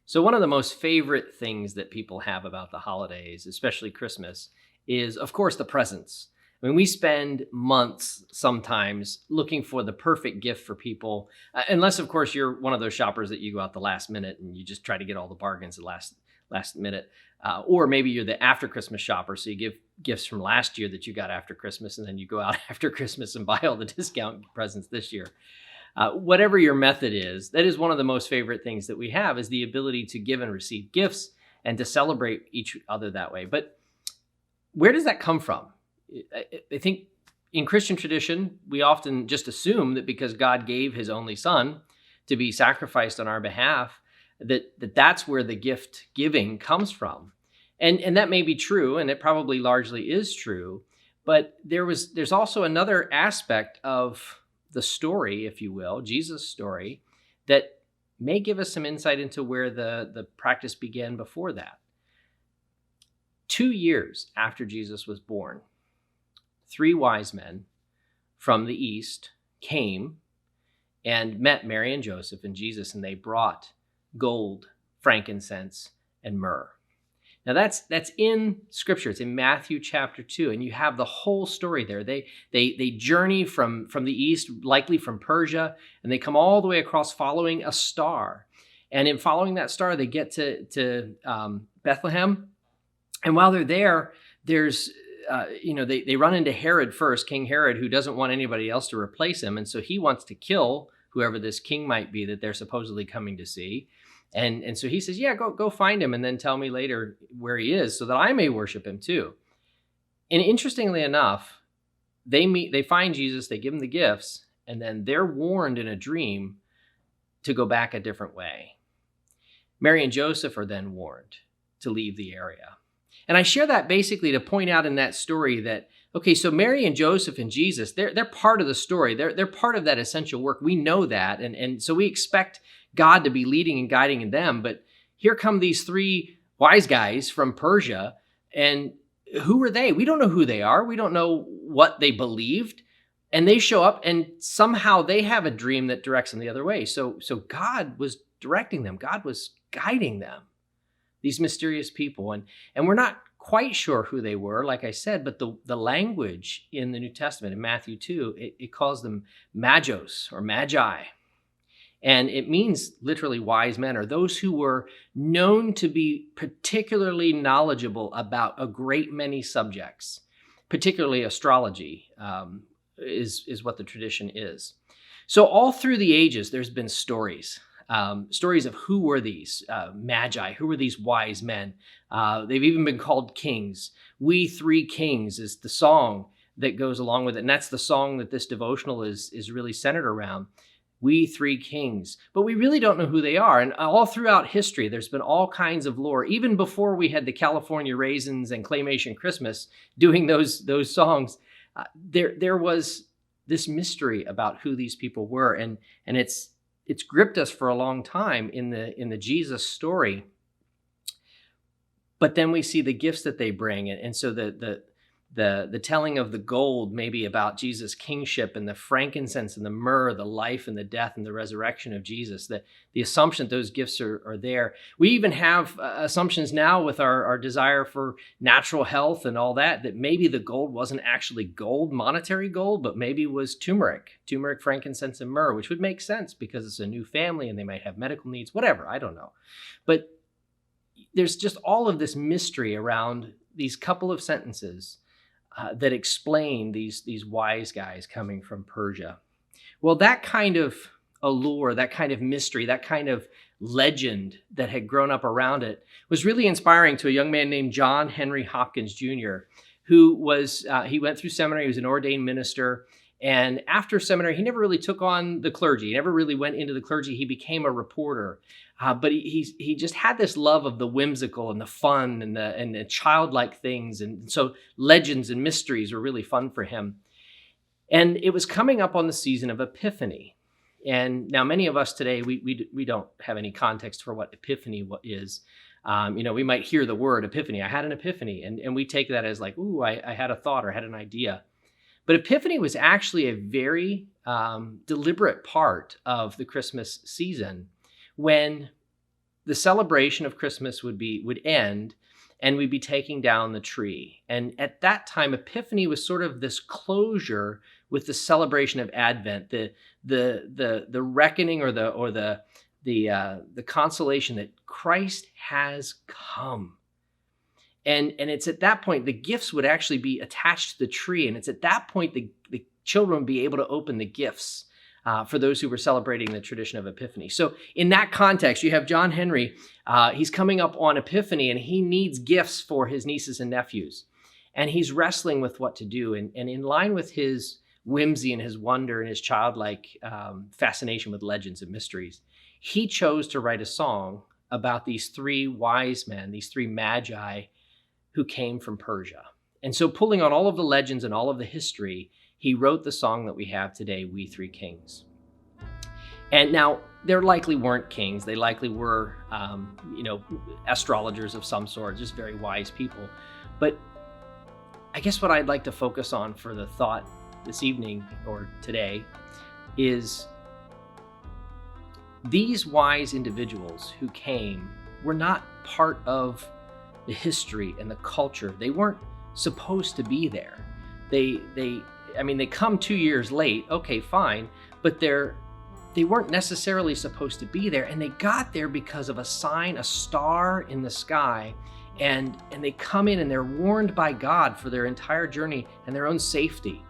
So one of the most favorite things that people have about the holidays, especially Christmas, is of course the presents. I mean, we spend months sometimes looking for the perfect gift for people, unless of course you're one of those shoppers that you go out the last minute and you just try to get all the bargains at last minute, or maybe you're the after Christmas shopper, so you give gifts from last year that you got after Christmas, and then you go out after Christmas and buy all the discount presents this year. Whatever your method is, that is one of the most favorite things that we have is the ability to give and receive gifts and to celebrate each other that way. But where does that come from? I think in Christian tradition, we often just assume that because God gave his only son to be sacrificed on our behalf, that's where the gift giving comes from. And that may be true, and it probably largely is true, but there's also another aspect of the story, if you will, Jesus' story, that may give us some insight into where the practice began before that. 2 years after Jesus was born, 3 wise men from the east came and met Mary and Joseph and Jesus, and they brought gold, frankincense, and myrrh. Now that's in Scripture. It's in Matthew chapter 2, and you have the whole story there. They journey from the east, likely from Persia, and they come all the way across following a star. And in following that star, they get to Bethlehem. And while they're there, they run into Herod first, King Herod, who doesn't want anybody else to replace him, and so he wants to kill whoever this king might be that they're supposedly coming to see. And so he says, yeah, go find him and then tell me later where he is so that I may worship him too. And interestingly enough, they find Jesus, they give him the gifts, and then they're warned in a dream to go back a different way. Mary and Joseph are then warned to leave the area. And I share that basically to point out in that story that, okay, so Mary and Joseph and Jesus, they're part of the story. They're part of that essential work. We know that. And so we expect God to be leading and guiding in them. But here come these 3 wise guys from Persia. And who are they? We don't know who they are. We don't know what they believed. And they show up and somehow they have a dream that directs them the other way. So God was directing them. God was guiding them, these mysterious people. And we're not quite sure who they were, like I said, but the language in the New Testament, in Matthew 2, it calls them magos or magi. And it means literally wise men, or those who were known to be particularly knowledgeable about a great many subjects, particularly astrology is what the tradition is. So all through the ages, there's been stories of who were these magi, who were these wise men. They've even been called kings. We 3 Kings is the song that goes along with it. And that's the song that this devotional is really centered around. We 3 Kings. But we really don't know who they are. And all throughout history, there's been all kinds of lore. Even before we had the California Raisins and Claymation Christmas doing those songs, there was this mystery about who these people were. And it's gripped us for a long time in the Jesus story. But then we see the gifts that they bring. And so the telling of the gold, maybe about Jesus' kingship, and the frankincense and the myrrh, the life and the death and the resurrection of Jesus, the assumption that those gifts are there. We even have assumptions now with our desire for natural health and all that maybe the gold wasn't actually gold, monetary gold, but maybe was turmeric, frankincense, and myrrh, which would make sense because it's a new family and they might have medical needs, whatever, I don't know. But there's just all of this mystery around these couple of sentences that explain these wise guys coming from Persia. Well, that kind of allure, that kind of mystery, that kind of legend that had grown up around it was really inspiring to a young man named John Henry Hopkins Jr., who he went through seminary, he was an ordained minister, and after seminary, he never really took on the clergy. He never really went into the clergy. He became a reporter. But he just had this love of the whimsical and the fun and the childlike things. And so legends and mysteries were really fun for him. And it was coming up on the season of Epiphany. And now many of us today, we don't have any context for what Epiphany is. We might hear the word Epiphany. I had an epiphany. And we take that as like, ooh, I had a thought or had an idea. But Epiphany was actually a very deliberate part of the Christmas season when the celebration of Christmas would end, and we'd be taking down the tree. And at that time, Epiphany was sort of this closure with the celebration of Advent, the reckoning or the consolation that Christ has come. And it's at that point the gifts would actually be attached to the tree, and it's at that point the children would be able to open the gifts for those who were celebrating the tradition of Epiphany. So in that context, you have John Henry. He's coming up on Epiphany, and he needs gifts for his nieces and nephews. And he's wrestling with what to do. And in line with his whimsy and his wonder and his childlike fascination with legends and mysteries, he chose to write a song about these three wise men, these three magi who came from Persia. And so pulling on all of the legends and all of the history, he wrote the song that we have today, We Three Kings. And now, there likely weren't kings. They likely were, astrologers of some sort, just very wise people. But I guess what I'd like to focus on for the thought this evening or today is these wise individuals who came were not part of the history and the culture. They weren't supposed to be there. They come 2 years late, okay, fine, but they weren't necessarily supposed to be there, and they got there because of a sign, a star in the sky, and they come in and they're warned by God for their entire journey and their own safety.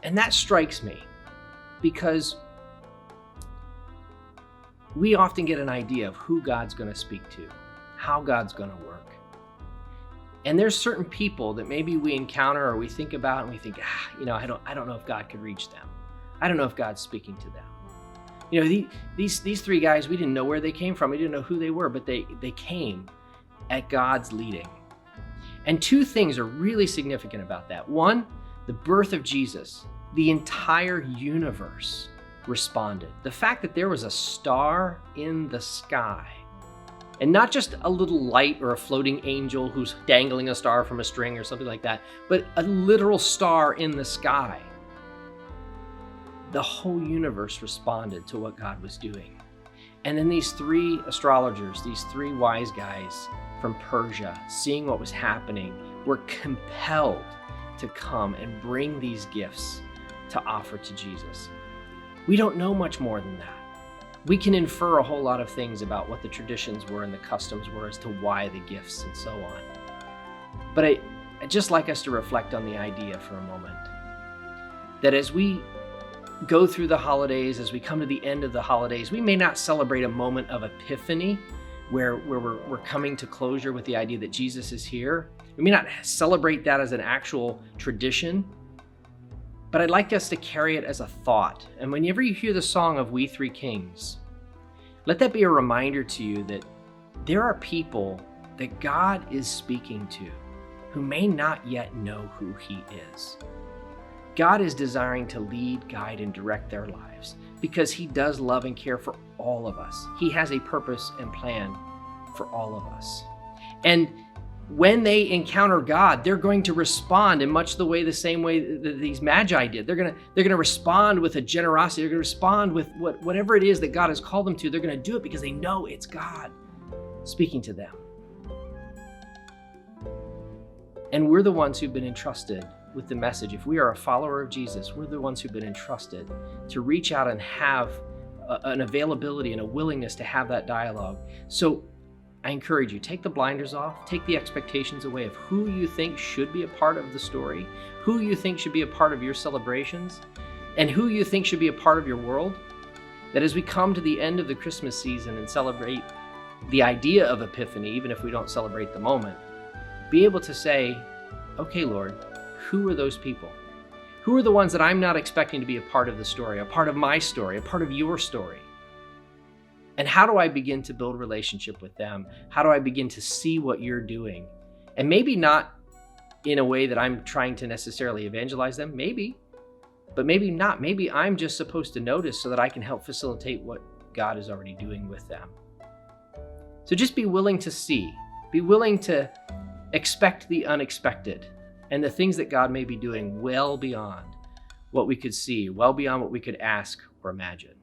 And that strikes me because we often get an idea of who God's going to speak to, how God's going to work. And there's certain people that maybe we encounter or we think about and we think, I don't know if God could reach them. I don't know if God's speaking to them. These three guys, we didn't know where they came from. We didn't know who they were, but they came at God's leading. And two things are really significant about that. One, the birth of Jesus. The entire universe responded. The fact that there was a star in the sky, and not just a little light or a floating angel who's dangling a star from a string or something like that, but a literal star in the sky. The whole universe responded to what God was doing. And then these three astrologers, these three wise guys from Persia, seeing what was happening, were compelled to come and bring these gifts to offer to Jesus. We don't know much more than that. We can infer a whole lot of things about what the traditions were and the customs were as to why the gifts and so on. But I'd just like us to reflect on the idea for a moment that as we go through the holidays, as we come to the end of the holidays, we may not celebrate a moment of epiphany where we're coming to closure with the idea that Jesus is here. We may not celebrate that as an actual tradition, but I'd like us to carry it as a thought. And whenever you hear the song of We Three Kings, let that be a reminder to you that there are people that God is speaking to who may not yet know who He is. God is desiring to lead, guide, and direct their lives because He does love and care for all of us. He has a purpose and plan for all of us. And when they encounter God, they're going to respond in much the same way that these magi did. They're going to respond with a generosity. They're going to respond with whatever it is that God has called them to. They're going to do it because they know it's God speaking to them. And we're the ones who've been entrusted with the message. If we are a follower of Jesus, we're the ones who've been entrusted to reach out and have an availability and a willingness to have that dialogue. So I encourage you, take the blinders off, take the expectations away of who you think should be a part of the story, who you think should be a part of your celebrations, and who you think should be a part of your world. That as we come to the end of the Christmas season and celebrate the idea of Epiphany, even if we don't celebrate the moment, be able to say, okay, Lord, who are those people? Who are the ones that I'm not expecting to be a part of the story, a part of my story, a part of your story? And how do I begin to build relationship with them? How do I begin to see what you're doing? And maybe not in a way that I'm trying to necessarily evangelize them, maybe, but maybe not. Maybe I'm just supposed to notice so that I can help facilitate what God is already doing with them. So just be willing to see, be willing to expect the unexpected and the things that God may be doing well beyond what we could see, well beyond what we could ask or imagine.